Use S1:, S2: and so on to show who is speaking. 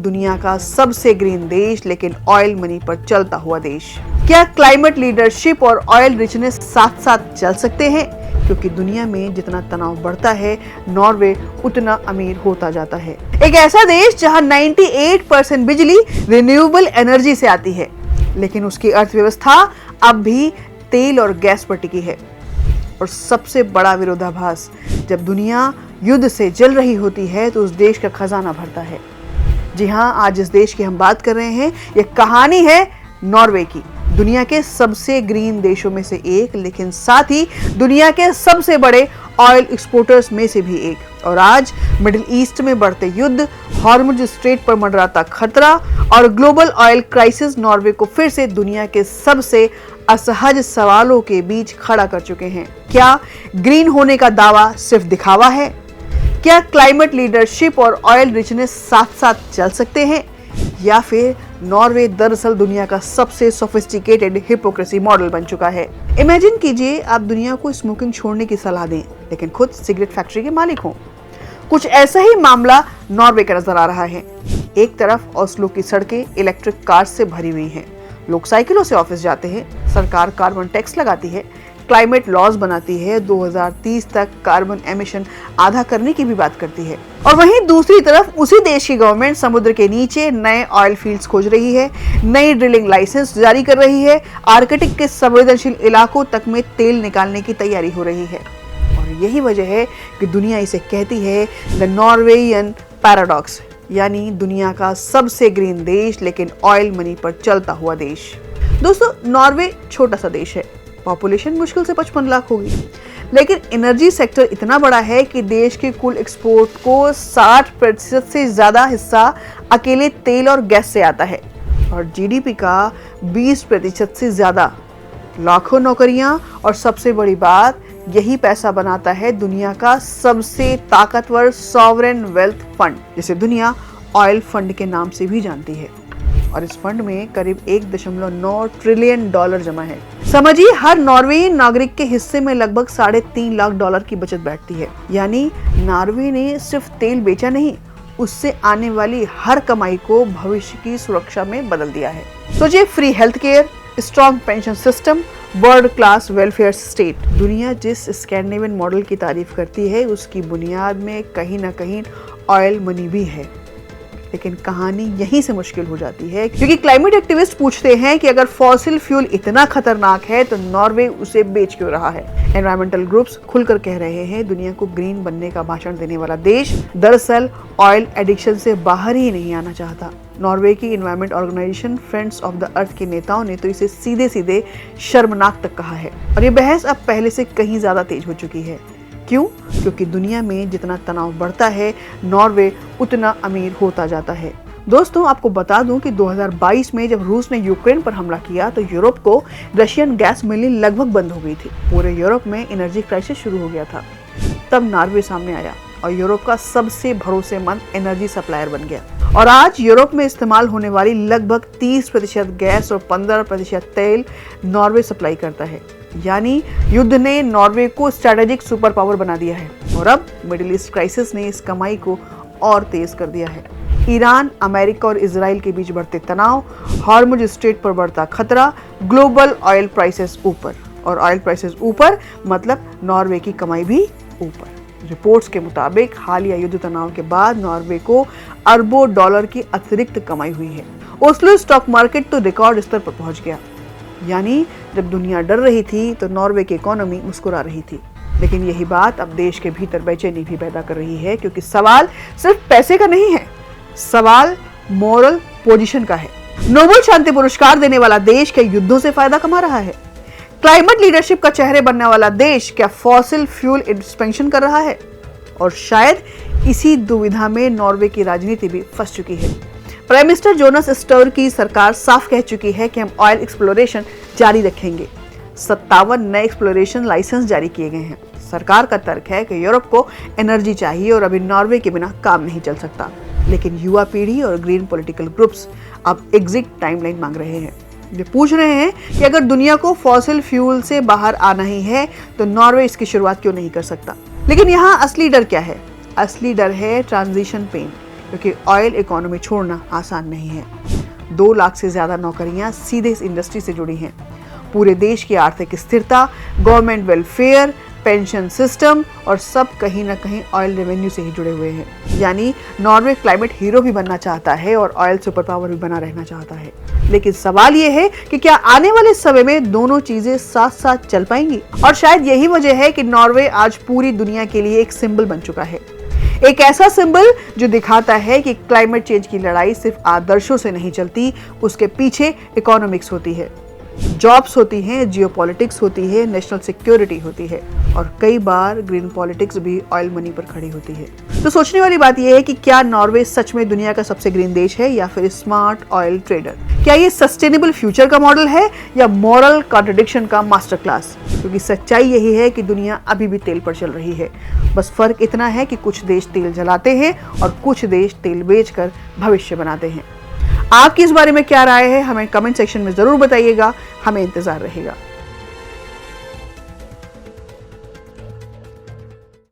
S1: दुनिया का सबसे ग्रीन देश लेकिन ऑयल मनी पर चलता हुआ देश। क्या क्लाइमेट लीडरशिप और ऑयल रिचनेस साथ साथ चल सकते हैं? क्योंकि दुनिया में जितना तनाव बढ़ता है, नॉर्वे उतना अमीर होता जाता है। एक ऐसा देश जहां 98% बिजली रिन्यूएबल एनर्जी से आती है, लेकिन उसकी अर्थव्यवस्था अब भी तेल और गैस पर टिकी है। और सबसे बड़ा विरोधाभास, जब दुनिया युद्ध से जल रही होती है तो उस देश का खजाना भरता है। जी हाँ, आज जिस देश की हम बात कर रहे हैं, यह कहानी है नॉर्वे की, दुनिया के सबसे ग्रीन देशों में से एक, लेकिन साथ ही दुनिया के सबसे बड़े ऑयल एक्सपोर्टर्स में से भी एक। और आज मिडिल ईस्ट में बढ़ते युद्ध, हॉर्मुज स्ट्रेट पर मंडराता खतरा और ग्लोबल ऑयल क्राइसिस नॉर्वे को फिर से दुनिया के सबसे असहज सवालों के बीच खड़ा कर चुके हैं। क्या ग्रीन होने का दावा सिर्फ दिखावा है? क्या क्लाइमेट लीडरशिप और ऑयल रिचनेस साथ साथ चल सकते हैं? या फिर नॉर्वे दरअसल दुनिया का सबसे सोफिस्टिकेटेड हिपोक्रेसी मॉडल बन चुका है? इमेजिन कीजिए आप दुनिया को स्मोकिंग छोड़ने की सलाह दें, लेकिन खुद सिगरेट फैक्ट्री के मालिक हों। कुछ ऐसा ही मामला नॉर्वे का नजर आ रहा है। एक तरफ ओस्लो की सड़कें इलेक्ट्रिक कार से भरी हुई हैं, लोग साइकिलों से ऑफिस जाते हैं, सरकार कार्बन टैक्स लगाती है, क्लाइमेट लॉज बनाती है, 2030 तक कार्बन एमिशन आधा करने की भी बात करती है। और वहीं दूसरी तरफ उसी देश की गवर्नमेंट समुद्र के नीचे नए ऑयल फील्ड्स खोज रही है, नई ड्रिलिंग लाइसेंस जारी कर रही है, आर्कटिक के संवेदनशील इलाकों तक में तेल निकालने की तैयारी हो रही है। और यही वजह है कि दुनिया इसे कहती है द नॉर्वेयन पैराडॉक्स, यानी दुनिया का सबसे ग्रीन देश लेकिन ऑयल मनी पर चलता हुआ देश। दोस्तों, नॉर्वे छोटा सा देश है, पॉपुलेशन मुश्किल से 55 लाख होगी, लेकिन एनर्जी सेक्टर इतना बड़ा है कि देश के कुल एक्सपोर्ट को 60% से ज्यादा हिस्सा अकेले तेल और गैस से आता है और जीडीपी का 20% से ज्यादा। लाखों नौकरियां और सबसे बड़ी बात, यही पैसा बनाता है दुनिया का सबसे ताकतवर सॉवरेन वेल्थ फंड, जिसे दुनिया ऑयल फंड के नाम से भी जानती है। और इस फंड में करीब 1.9 ट्रिलियन डॉलर जमा है। समझिए, हर नॉर्वेयन नागरिक के हिस्से में लगभग $3.5 लाख की बचत बैठती है। यानी नॉर्वे ने सिर्फ तेल बेचा नहीं, उससे आने वाली हर कमाई को भविष्य की सुरक्षा में बदल दिया है। सोचिए, free health care, strong pension system, world class welfare state. दुनिया जिस स्कैंडिनेवियन मॉडल की तारीफ करती है, उसकी बुनियाद में कहीं ना कहीं ऑयल मनी भी है। लेकिन कहानी यहीं से मुश्किल हो जाती है, क्योंकि क्लाइमेट एक्टिविस्ट पूछते हैं कि अगर फॉसिल फ्यूल इतना खतरनाक है तो नॉर्वे उसे बेच क्यों रहा है। एनवायरमेंटल ग्रुप्स खुलकर कह रहे हैं, दुनिया को ग्रीन बनने का भाषण देने वाला देश दरअसल ऑयल एडिक्शन से बाहर ही नहीं आना चाहता। नॉर्वे की environment organisation friends of the earth के नेताओं ने तो इसे सीधे सीधे शर्मनाक तक कहा है। और ये बहस अब पहले से कहीं ज्यादा तेज हो चुकी है। क्यों? क्योंकि दुनिया में जितना तनाव बढ़ता है, नॉर्वे उतना अमीर होता जाता है। दोस्तों, आपको बता दूं कि 2022 में जब रूस ने यूक्रेन पर हमला किया तो यूरोप को रशियन गैस मिलनी लगभग बंद हो गई थी। पूरे यूरोप में एनर्जी क्राइसिस शुरू हो गया था। तब नॉर्वे सामने आया और यूरोप का सबसे भरोसेमंद एनर्जी सप्लायर बन गया। और आज यूरोप में इस्तेमाल होने वाली लगभग 30% गैस और 15% तेल नॉर्वे सप्लाई करता है। यानी युद्ध ने नॉर्वे को स्ट्रेटेजिक सुपर पावर बना दिया है। और अब मिडिल ईस्ट क्राइसिस ने इस कमाई को और तेज कर दिया है। ईरान, अमेरिका और इजराइल के बीच बढ़ते तनाव, हॉर्मुज स्ट्रेट पर बढ़ता खतरा, ग्लोबल ऑयल प्राइसेस ऊपर। और ऑयल प्राइसेस ऊपर मतलब नॉर्वे की कमाई भी ऊपर। रिपोर्ट्स के मुताबिक हालिया युद्ध तनाव के बाद नॉर्वे को अरबों डॉलर की अतिरिक्त कमाई हुई है। ओस्लो स्टॉक मार्केट तो रिकॉर्ड स्तर पर पहुंच गया। यानी जब दुनिया डर रही थी तो नॉर्वे की इकोनॉमी मुस्कुरा रही थी। लेकिन यही बात अब देश के भीतर बेचैनी भी पैदा कर रही है, क्योंकि सवाल सिर्फ पैसे का नहीं है, सवाल मॉरल पोजीशन का है। नोबेल शांति पुरस्कार देने वाला देश क्या युद्धों से फायदा कमा रहा है? क्लाइमेट लीडरशिप का चेहरे बनने वाला देश क्या फॉसिल फ्यूल एक्सपेंशन कर रहा है? और शायद इसी दुविधा में नॉर्वे की राजनीति भी फंस चुकी है। प्राइम मिनिस्टर जोनास स्टर की सरकार साफ कह चुकी है कि हम ऑयल एक्सप्लोरेशन जारी रखेंगे। 57 नए एक्सप्लोरेशन लाइसेंस जारी किए गए हैं। सरकार का तर्क है कि यूरोप को एनर्जी चाहिए और अभी नॉर्वे के बिना काम नहीं चल सकता। लेकिन युवा पीढ़ी और ग्रीन पॉलिटिकल ग्रुप्स अब एग्जिट टाइमलाइन मांग रहे हैं। वे पूछ रहे हैं कि अगर दुनिया को फॉसिल फ्यूल से बाहर आना ही है तो नॉर्वे इसकी शुरुआत क्यों नहीं कर सकता। लेकिन यहाँ असली डर क्या है? असली डर है ट्रांजिशन पेन, क्योंकि ऑयल इकोनॉमी छोड़ना आसान नहीं है। 2 लाख से ज्यादा नौकरियां सीधे इस इंडस्ट्री से जुड़ी हैं। पूरे देश की आर्थिक स्थिरता, गवर्नमेंट वेलफेयर, पेंशन सिस्टम और सब कहीं ना कहीं ऑयल रेवेन्यू से ही जुड़े हुए हैं। यानी नॉर्वे क्लाइमेट हीरो भी बनना चाहता है और ऑयल सुपर पावर भी बना रहना चाहता है। लेकिन सवाल ये है कि क्या आने वाले समय में दोनों चीजें साथ साथ चल पाएंगी? और शायद यही वजह है कि नॉर्वे आज पूरी दुनिया के लिए एक सिंबल बन चुका है। एक ऐसा सिंबल जो दिखाता है कि क्लाइमेट चेंज की लड़ाई सिर्फ आदर्शों से नहीं चलती, उसके पीछे इकोनॉमिक्स होती है, जॉब्स होती हैं, जियोपॉलिटिक्स होती है, नेशनल सिक्योरिटी होती है और कई बार ग्रीन पॉलिटिक्स भी ऑयल मनी पर खड़ी होती है। तो सोचने वाली बात यह है कि क्या नॉर्वे सच में दुनिया का सबसे ग्रीन देश है या फिर स्मार्ट ऑयल ट्रेडर? क्या ये सस्टेनेबल फ्यूचर का मॉडल है या मॉरल कॉन्ट्रडिक्शन का मास्टर क्लास? क्योंकि सच्चाई यही है कि दुनिया अभी भी तेल पर चल रही है। बस फर्क इतना है कि कुछ देश तेल जलाते हैं और कुछ देश तेल बेचकर भविष्य बनाते हैं। आपकी इस बारे में क्या राय है? हमें कमेंट सेक्शन में जरूर बताइएगा, हमें इंतजार रहेगा।